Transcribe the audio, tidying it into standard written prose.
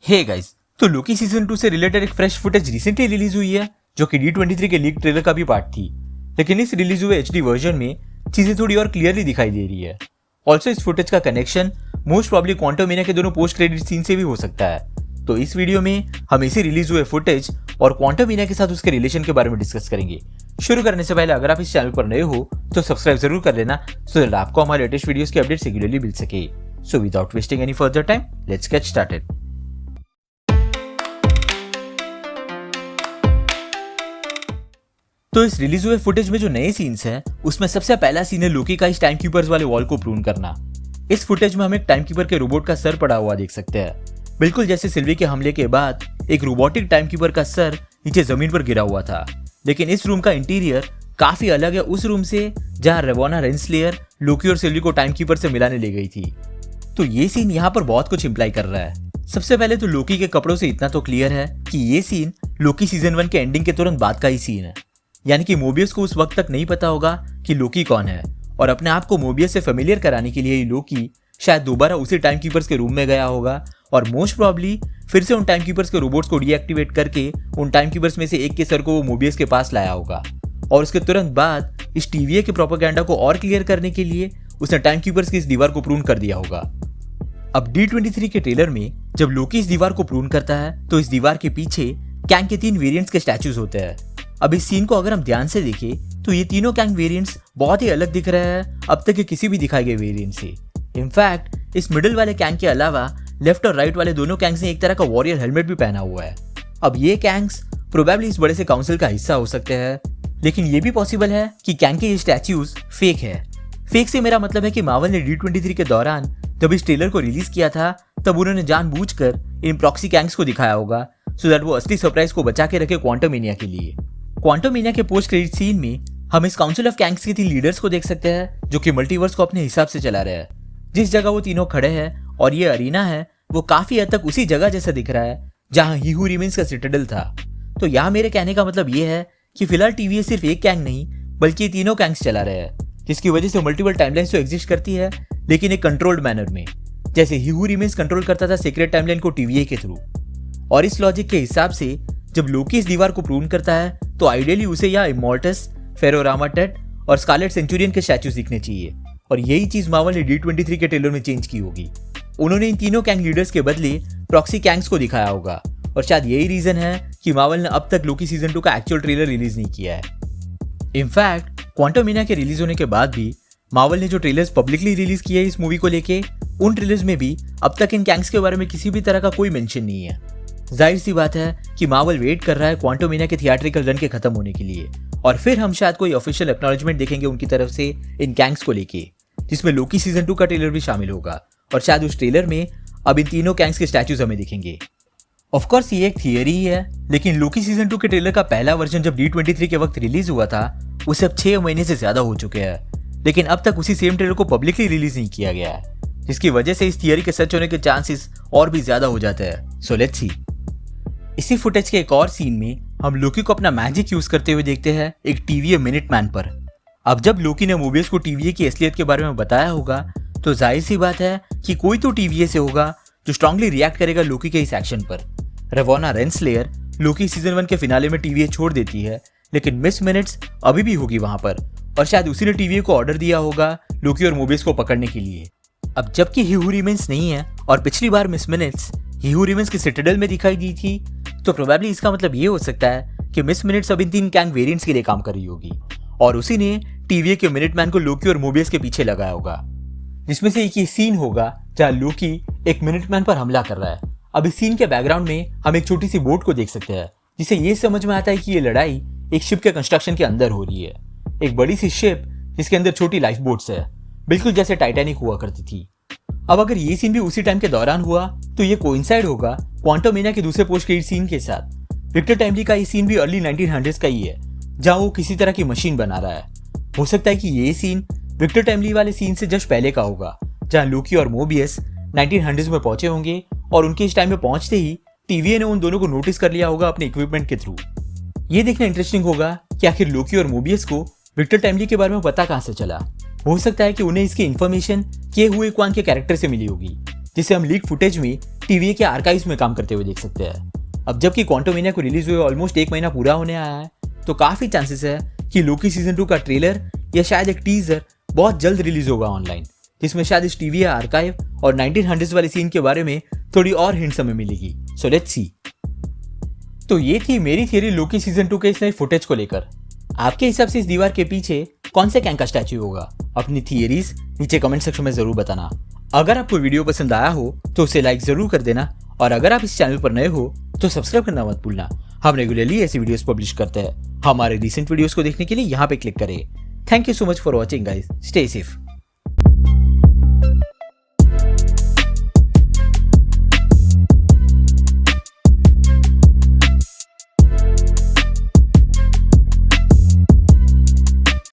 Hey guys, तो Loki season 2 से related एक फ्रेश फुटेज रिसेंटली रिलीज हुई है जो कि D23 के लीक ट्रेलर का भी पार्ट थी। लेकिन इस रिलीज हुए HD वर्जन में चीजें थोड़ी और क्लियरली दिखाई दे रही है। ऑल्सो इस फुटेज का कनेक्शन मोस्ट प्रॉब्ली क्वांटममेनिया के दोनों पोस्ट क्रेडिट सीन से भी हो सकता है। तो इस वीडियो में हम इसी रिलीज हुए फुटेज और क्वांटममेनिया के साथ उसके रिलेशन के बारे में डिस्कस करेंगे। शुरू करने से पहले अगर आप इस चैनल पर नए हो तो सब्सक्राइब जरूर कर लेना सो दैट आपको हमारे लेटेस्ट वीडियोस की अपडेट्स रेगुलरली मिल सके। So without wasting any further time, let's get started. तो इस रिलीज हुए फुटेज में जो नए सीन्स हैं उसमें सबसे पहला सीन है लोकी का इस टाइम कीपर्स वाले वॉल को प्रून करना। इस फुटेज में हम एक टाइम कीपर के रोबोट का सर पड़ा हुआ देख सकते हैं, बिल्कुल जैसे सिल्वी के हमले के बाद एक रोबोटिक टाइम कीपर का सर नीचे जमीन पर गिरा हुआ था। लेकिन इस रूम का इंटीरियर काफी अलग है उस रूम से जहां रेवोना रेंसलेयर लोकी और सिल्वी को टाइम कीपर से मिलाने ले गई थी। तो ये सीन यहाँ पर बहुत कुछ इंप्लाई कर रहा है। सबसे पहले तो लोकी के कपड़ों से इतना तो क्लियर है कि ये सीन लोकी सीजन 1 के एंडिंग के तुरंत बाद का ही सीन है। यानी कि मोबियस को उस वक्त तक नहीं पता होगा कि लोकी कौन है और अपने आप को मोबियस से फेमिलियर कराने के लिए ही लोकी शायद दोबारा उसी टाइम कीपर्स के रूम में गया होगा और मोस्ट प्रॉब्ली फिर से उन टाइम कीपर्स के रोबोट्स को डीएक्टिवेट करके उन टाइम कीपर्स में से एक के सर को वो मोबियस के पास लाया होगा। और उसके तुरंत बाद इस टीवीए के प्रोपेगेंडा को और क्लियर करने के लिए उसने टाइम कीपर्स की इस दीवार को प्रून कर दिया होगा। अब D23 के ट्रेलर में जब लोकी इस दीवार को प्रून करता है तो इस दीवार के पीछे कैंग के 3 वेरिएंट्स के स्टैचूज होते हैं। अब इस सीन को अगर हम ध्यान से देखें तो ये तीनों कैंग वेरिएंट्स बहुत ही अलग दिख रहे हैं अब तक के किसी भी दिखाए गए वेरिएंट से। इनफैक्ट इस मिडिल वाले कैंग के अलावा लेफ्ट और राइट वाले दोनों कैंग्स ने एक तरह का वॉरियर हेलमेट भी पहना हुआ है। अब ये कैंग्स प्रोबेबली इस बड़े से काउंसिल का हिस्सा हो सकते हैं, लेकिन ये भी पॉसिबल है कि कैंग के ये स्टैच्यूज फेक है। फेक से मेरा मतलब है कि मार्वल ने D23 के दौरान जब इस ट्रेलर को रिलीज किया था तब उन्होंने जानबूझकर इन प्रॉक्सी कैंग्स को दिखाया होगा सो दैट वो असली सरप्राइज को बचा के रखे क्वांटममेनिया के लिए। क्वांटममेनिया के पोस्ट क्रेडिट सीन में हम इस काउंसिल ऑफ कैंग्स के 3 लीडर्स को देख सकते हैं जो कि मल्टीवर्स को अपने हिसाब से चला रहे हैं। जिस जगह वो तीनों खड़े हैं और ये अरीना है वो काफी हद तक उसी जगह जैसा दिख रहा है जहां ही हू रिमेन्स का सिटाडेल था। तो यहाँ मेरे कहने का मतलब ये है कि फिलहाल टीवी सिर्फ एक कैंग नहीं बल्कि ये तीनों कैंग्स चला रहे हैं, जिसकी वजह से मल्टीपल टाइमलाइंस तो एग्जिस्ट करती है लेकिन एक कंट्रोल्ड मैनर में, जैसे ही हू रिमेन्स कंट्रोल करता था सीक्रेट टाइमलाइन को टीवीए के थ्रू। और इस लॉजिक के हिसाब से जब लोकी इस दीवार को प्रून करता है तो आइडियली उसे यहाँ इमॉर्टस, फेरोरामा टेट और स्कारलेट सेंचुरियन के स्टैचूज दिखने चाहिए और यही चीज मार्वल ने D23 के ट्रेलर में चेंज की होगी। उन्होंने इन तीनों कैंग लीडर्स के बदले प्रॉक्सी कैंग्स को दिखाया होगा और शायद यही रीजन है कि मार्वल ने अब तक लोकी सीजन 2 का एक्चुअल ट्रेलर रिलीज नहीं किया है। इनफैक्ट क्वांटममेनिया के रिलीज होने के बाद भी मार्वल ने जो ट्रेलर्स पब्लिकली रिलीज किए इस मूवी को लेके, उन ट्रेलर्स में भी अब तक इन कैंग्स के बारे में किसी भी तरह का कोई मेंशन नहीं है। जाहिर सी बात है कि मार्वल वेट कर रहा है क्वांटममेनिया के थिएट्रिकल रन के खत्म होने के लिए और फिर हम शायद कोई ऑफिशियल एक्नॉलेजमेंट देखेंगे उनकी तरफ से इन कैंग्स को लेके, जिसमें लोकी सीजन 2 का ट्रेलर भी शामिल होगा और शायद उस ट्रेलर में अब इन तीनों कैंग्स के स्टैचूज हमें दिखेंगे। ऑफ कोर्स ये एक थियरी ही है, लेकिन लोकी सीजन 2 के ट्रेलर का पहला वर्जन जब D23 के वक्त रिलीज हुआ था उसे अब 6 महीने से ज्यादा हो चुके हैं, लेकिन अब तक उसी सेम ट्रेलर को पब्लिकली रिलीज नहीं किया गया है, जिसकी वजह से इस थियरी के सच होने के चांसेस और भी ज्यादा हो जाते हैं। So let's see. इसी फुटेज के एक और सीन में हम लोकी को अपना मैजिक यूज करते हुए देखते हैं एक टीवीए मिनट मैन पर। अब जब लोकी ने मोबियस को टीवीए की असलियत के बारे में बताया होगा तो जाहिर सी बात है कि कोई तो टीवीए से होगा जो स्ट्रांगली रिएक्ट करेगा लोकी के इस एक्शन पर। रेवोना रेंसलेयर लोकी सीजन 1 के फिनाले में टीवीए छोड़ देती है, लेकिन मिस मिनट्स अभी भी होगी वहां पर और शायद उसी ने टीवीए को ऑर्डर दिया होगा लोकी और मोबियस को पकड़ने के लिए। अब जबकि ही हू रिमेन्स नहीं है और पिछली बार मिस मिनट्स ही हू रिमेन्स की सिटाडेल में दिखाई दी थी, तो प्रोबेबली इसका मतलब ये हो सकता है कि मिस मिनट्स अब इन 3 कैंग वेरिएंट्स के लिए काम कर रही होगी और उसी ने टीवीए के मिनट मैन को लोकी और मोबियस के पीछे लगाया होगा, जिसमें से एक ये सीन होगा जहां लोकी एक मिनट मैन पर हमला कर रहा है। अब इस सीन के बैकग्राउंड में हम एक छोटी सी बोट को देख सकते हैं, जिससे ये समझ में आता है कि ये लड़ाई एक शिप के कंस्ट्रक्शन के अंदर हो रही है। एक बड़ी सी शिप जिसके अंदर छोटी लाइफ बोट्स है, बिल्कुल जैसे टाइटैनिक हुआ करती थी। अब अगर ये सीन भी उसी टाइम के दौरान हुआ तो ये कोइंसाइड होगा क्वांटममेनिया के दूसरे पोस्ट क्रेडिट सीन के साथ। विक्टर टाइमली का ये सीन भी अर्ली 1900s का ही है जहां वो किसी तरह की मशीन बना रहा है। हो सकता है कि ये सीन विक्टर टाइमली वाले सीन से जस्ट पहले का होगा जहां लोकी और मोबियस 1900s में पहुंचे होंगे और उनके इस टाइम में पहुंचते ही टीवीए ने उन दोनों को नोटिस कर लिया होगा अपने इक्विपमेंट के थ्रू। ये देखना इंटरेस्टिंग होगा कि आखिर लोकी और मोबियस को विक्टर टाइमली के बारे में पता कहां से चला। हो सकता है कि उन्हें इसकी इन्फॉर्मेशन किए हुए क्वांग के कैरेक्टर से मिली होगी, जिसे हम लीक फुटेज में टीवीए के आर्काइव्स में काम करते हुए देख सकते हैं। अब जबकि क्वांटममेनिया को रिलीज हुए ऑलमोस्ट 1 महीना पूरा होने आया है, तो काफी चांसेस है कि लोकी सीजन 2 का ट्रेलर या शायद एक टीजर बहुत जल्द रिलीज होगा ऑनलाइन, जिसमें शायद इस टीवीए आर्काइव और 1900s वाले सीन के बारे में थोड़ी और हिंट्स हमें मिलेगी। So let's see. तो ये थी मेरी थियरी लोकी सीजन 2 के इस नए फुटेज को लेकर। आपके हिसाब से इस दीवार के पीछे कौन से कैंग का स्टैच्यू होगा? अपनी थियरीज नीचे कमेंट सेक्शन में जरूर बताना। अगर आपको वीडियो पसंद आया हो तो उसे लाइक जरूर कर देना, और अगर आप इस चैनल पर नए हो तो सब्सक्राइब करना मत भूलना। हम रेगुलरली ऐसी वीडियोस पब्लिश करते हैं। हमारे रिसेंट वीडियोस को देखने के लिए यहाँ पे क्लिक करें। Thank you so much for watching guys. Stay safe.